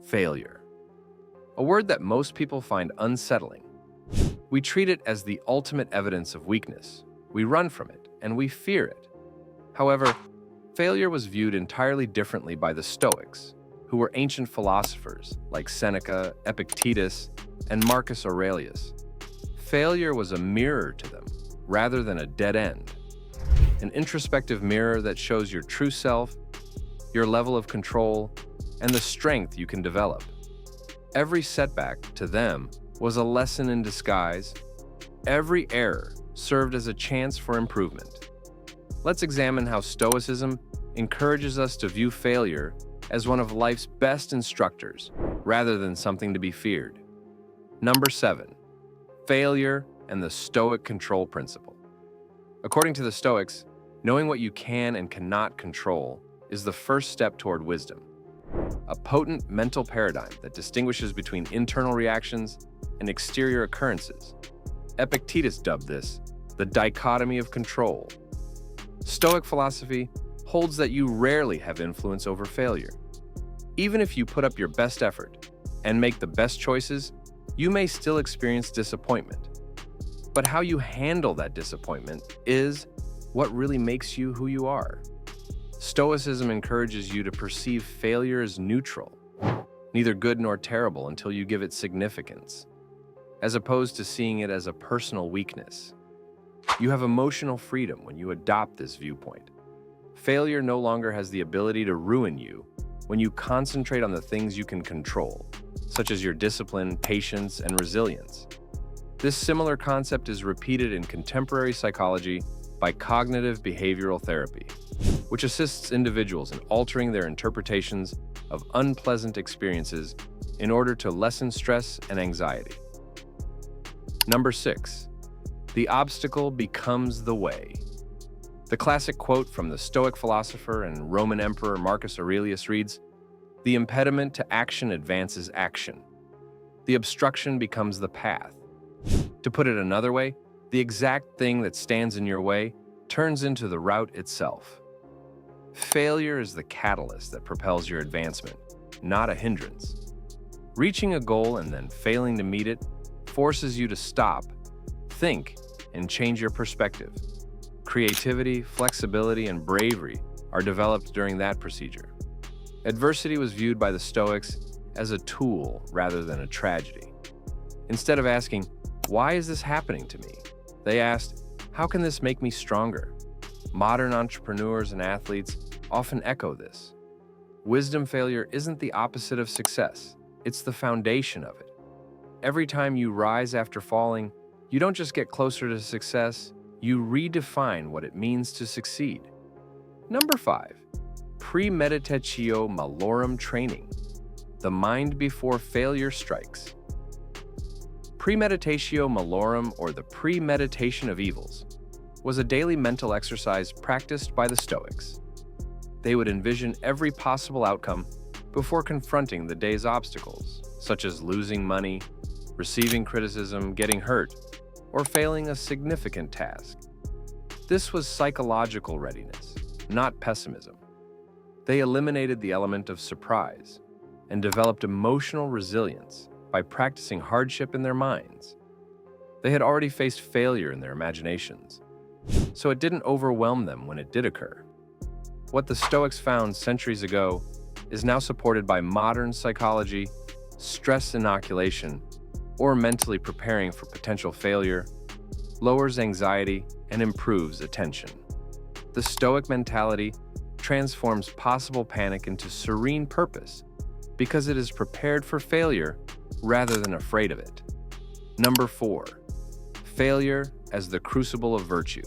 Failure. A word that most people find unsettling. We treat it as the ultimate evidence of weakness. We run from it, and we fear it. However, failure was viewed entirely differently by the Stoics, who were ancient philosophers like Seneca, Epictetus, and Marcus Aurelius. Failure was a mirror to them, rather than a dead end. An introspective mirror that shows your true self, your level of control, and the strength you can develop. Every setback, to them, was a lesson in disguise. Every error served as a chance for improvement. Let's examine how Stoicism encourages us to view failure as one of life's best instructors, rather than something to be feared. Number 7. Failure and the Stoic control principle. According to the Stoics, knowing what you can and cannot control is the first step toward wisdom, a potent mental paradigm that distinguishes between internal reactions and exterior occurrences. Epictetus dubbed this the dichotomy of control. Stoic philosophy holds that you rarely have influence over failure. Even if you put up your best effort and make the best choices, you may still experience disappointment. But how you handle that disappointment is what really makes you who you are. Stoicism encourages you to perceive failure as neutral, neither good nor terrible until you give it significance, as opposed to seeing it as a personal weakness. You have emotional freedom when you adopt this viewpoint. Failure no longer has the ability to ruin you when you concentrate on the things you can control, such as your discipline, patience, and resilience. This similar concept is repeated in contemporary psychology by cognitive behavioral therapy, which assists individuals in altering their interpretations of unpleasant experiences in order to lessen stress and anxiety. Number 6. The obstacle becomes the way. The classic quote from the Stoic philosopher and Roman Emperor Marcus Aurelius reads, "The impediment to action advances action. The obstruction becomes the path." To put it another way, the exact thing that stands in your way turns into the route itself. Failure is the catalyst that propels your advancement, not a hindrance. Reaching a goal and then failing to meet it forces you to stop, think, and change your perspective. Creativity, flexibility, and bravery are developed during that procedure. Adversity was viewed by the Stoics as a tool rather than a tragedy. Instead of asking, "Why is this happening to me?" they asked, "How can this make me stronger?" Modern entrepreneurs and athletes often echo this. Wisdom failure isn't the opposite of success, it's the foundation of it. Every time you rise after falling, you don't just get closer to success, you redefine what it means to succeed. Number 5. Premeditatio malorum training. The mind before failure strikes. Premeditatio malorum, or the premeditation of evils, was a daily mental exercise practiced by the Stoics. They would envision every possible outcome before confronting the day's obstacles, such as losing money, receiving criticism, getting hurt, or failing a significant task. This was psychological readiness, not pessimism. They eliminated the element of surprise and developed emotional resilience by practicing hardship in their minds. They had already faced failure in their imaginations, so it didn't overwhelm them when it did occur. What the Stoics found centuries ago is now supported by modern psychology, stress inoculation, or mentally preparing for potential failure, lowers anxiety, and improves attention. The Stoic mentality transforms possible panic into serene purpose because it is prepared for failure rather than afraid of it. Number 4. Failure as the crucible of virtue.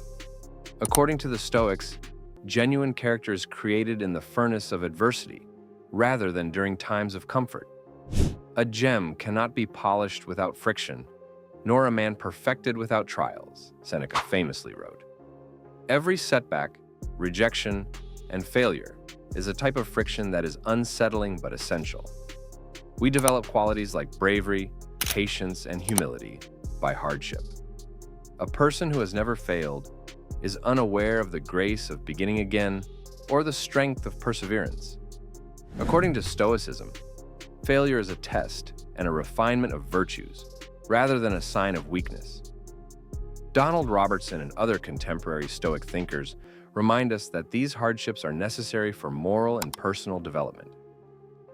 According to the Stoics, genuine character is created in the furnace of adversity rather than during times of comfort. A gem cannot be polished without friction, nor a man perfected without trials, Seneca famously wrote. Every setback, rejection, and failure is a type of friction that is unsettling but essential. We develop qualities like bravery, patience, and humility by hardship. A person who has never failed is unaware of the grace of beginning again or the strength of perseverance. According to Stoicism, Failure is a test and a refinement of virtues, rather than a sign of weakness. Donald Robertson and other contemporary Stoic thinkers remind us that these hardships are necessary for moral and personal development.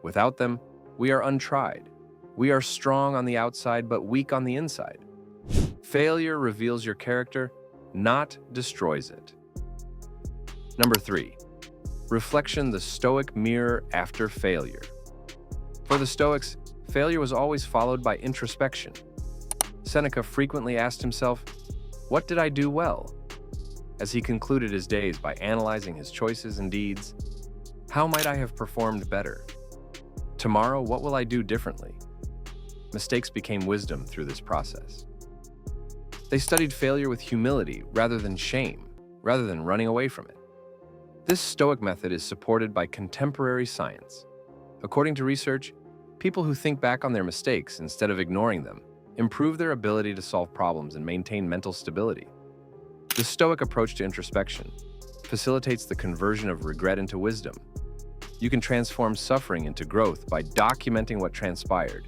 Without them, we are untried. We are strong on the outside but weak on the inside. Failure reveals your character, not destroys it. Number 3. Reflection: the Stoic mirror after failure. For the Stoics, failure was always followed by introspection. Seneca frequently asked himself, "What did I do well?" As he concluded his days by analyzing his choices and deeds. How might I have performed better? Tomorrow, what will I do differently? Mistakes became wisdom through this process. They studied failure with humility rather than shame, rather than running away from it. This Stoic method is supported by contemporary science. According to research, people who think back on their mistakes instead of ignoring them improve their ability to solve problems and maintain mental stability. The Stoic approach to introspection facilitates the conversion of regret into wisdom. You can transform suffering into growth by documenting what transpired,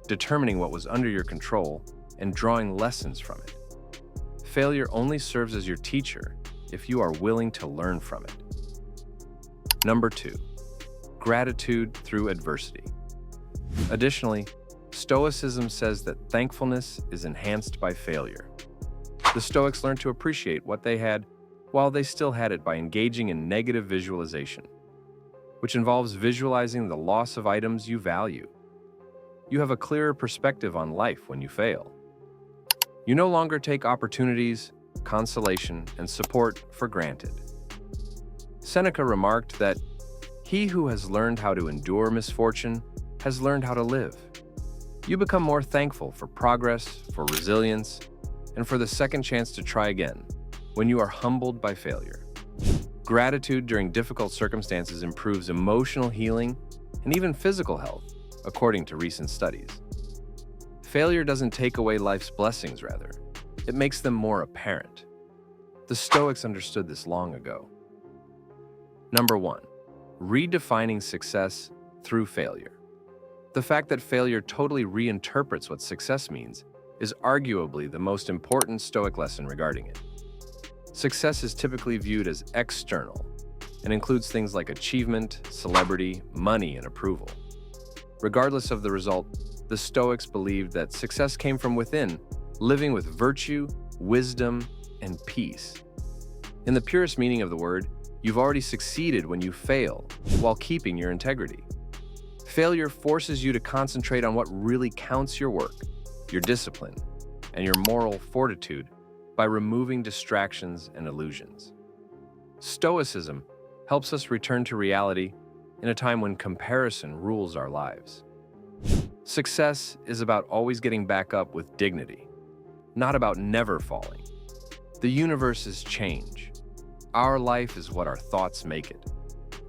determining what was under your control, and drawing lessons from it. Failure only serves as your teacher if you are willing to learn from it. Number 2. Gratitude through adversity. Additionally, Stoicism says that thankfulness is enhanced by failure. The Stoics learned to appreciate what they had while they still had it by engaging in negative visualization, which involves visualizing the loss of items you value. You have a clearer perspective on life when you fail. You no longer take opportunities, consolation, and support for granted. Seneca remarked that he who has learned how to endure misfortune has learned how to live. You become more thankful for progress, for resilience, and for the second chance to try again when you are humbled by failure. Gratitude during difficult circumstances improves emotional healing and even physical health, according to recent studies. Failure doesn't take away life's blessings, rather. It makes them more apparent. The Stoics understood this long ago. Number 1. Redefining success through failure. The fact that failure totally reinterprets what success means is arguably the most important Stoic lesson regarding it. Success is typically viewed as external and includes things like achievement, celebrity, money, and approval. Regardless of the result, the Stoics believed that success came from within, living with virtue, wisdom, and peace. In the purest meaning of the word, you've already succeeded when you fail while keeping your integrity. Failure forces you to concentrate on what really counts: your work, your discipline, and your moral fortitude by removing distractions and illusions. Stoicism helps us return to reality in a time when comparison rules our lives. Success is about always getting back up with dignity, not about never falling. The universe is change. Our life is what our thoughts make it,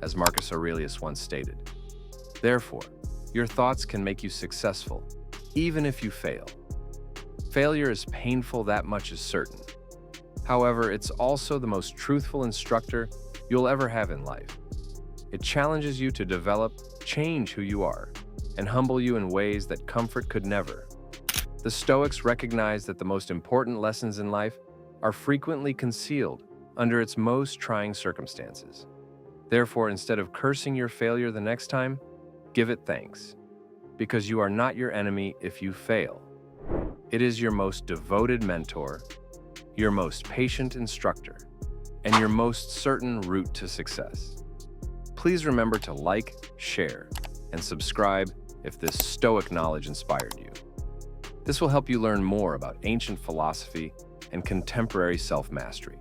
as Marcus Aurelius once stated. Therefore, your thoughts can make you successful, even if you fail. Failure is painful, that much is certain. However, it's also the most truthful instructor you'll ever have in life. It challenges you to develop, change who you are, and humble you in ways that comfort could never. The Stoics recognize that the most important lessons in life are frequently concealed under its most trying circumstances. Therefore, instead of cursing your failure the next time, give it thanks, because you are not your enemy if you fail. It is your most devoted mentor, your most patient instructor, and your most certain route to success. Please remember to like, share, and subscribe if this Stoic knowledge inspired you. This will help you learn more about ancient philosophy and contemporary self-mastery.